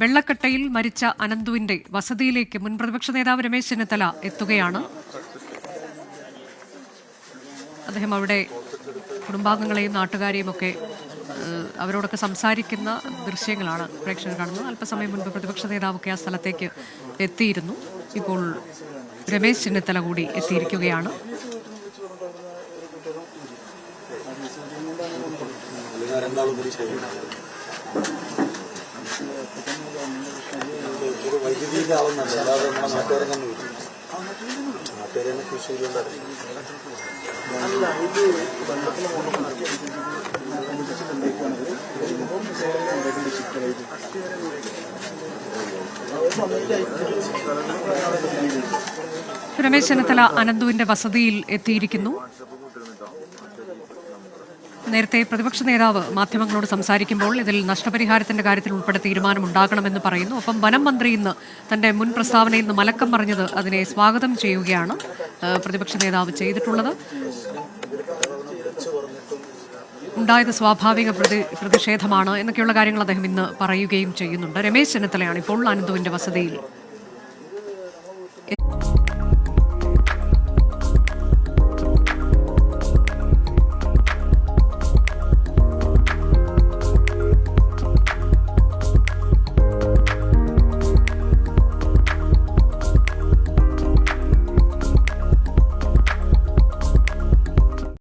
വെള്ളക്കട്ടയിൽ മരിച്ച അനന്തുവിന്റെ വസതിയിലേക്ക് മുൻ പ്രതിപക്ഷ നേതാവ് രമേശ് ചെന്നിത്തല എത്തുകയാണ്. അദ്ദേഹം അവിടെ കുടുംബാംഗങ്ങളെയും നാട്ടുകാരെയും ഒക്കെ അവരോടൊക്കെ സംസാരിക്കുന്ന ദൃശ്യങ്ങളാണ് പ്രേക്ഷകർ കാണുന്നത്. അല്പസമയം മുൻപ് പ്രതിപക്ഷ നേതാവൊക്കെ ആ സ്ഥലത്തേക്ക് എത്തിയിരുന്നു. ഇപ്പോൾ രമേശ് ചെന്നിത്തല കൂടി എത്തിയിരിക്കുകയാണ്. രമേശ് ചെന്നിത്തല അനന്തുവിന്റെ വസതിയിൽ എത്തിയിരിക്കുന്നു. നേരത്തെ പ്രതിപക്ഷ നേതാവ് മാധ്യമങ്ങളോട് സംസാരിക്കുമ്പോൾ ഇതിൽ നഷ്ടപരിഹാരത്തിന്റെ കാര്യത്തിൽ ഉൾപ്പെടെ തീരുമാനമുണ്ടാകണമെന്ന് പറയുന്നു. ഒപ്പം വനം മന്ത്രി ഇന്ന് തന്റെ മുൻ പ്രസ്താവനയിൽ നിന്ന് മലക്കം പറഞ്ഞത് അതിനെ സ്വാഗതം ചെയ്യുകയാണ് പ്രതിപക്ഷ നേതാവ് ചെയ്തിട്ടുള്ളത്. ഉണ്ടായത് സ്വാഭാവിക പ്രതിഷേധമാണ് എന്നൊക്കെയുള്ള കാര്യങ്ങൾ അദ്ദേഹം ഇന്ന് പറയുകയും ചെയ്യുന്നുണ്ട്. രമേശ് ചെന്നിത്തലയാണ് ഇപ്പോൾ അനന്തുവിന്റെ വസതിയിൽ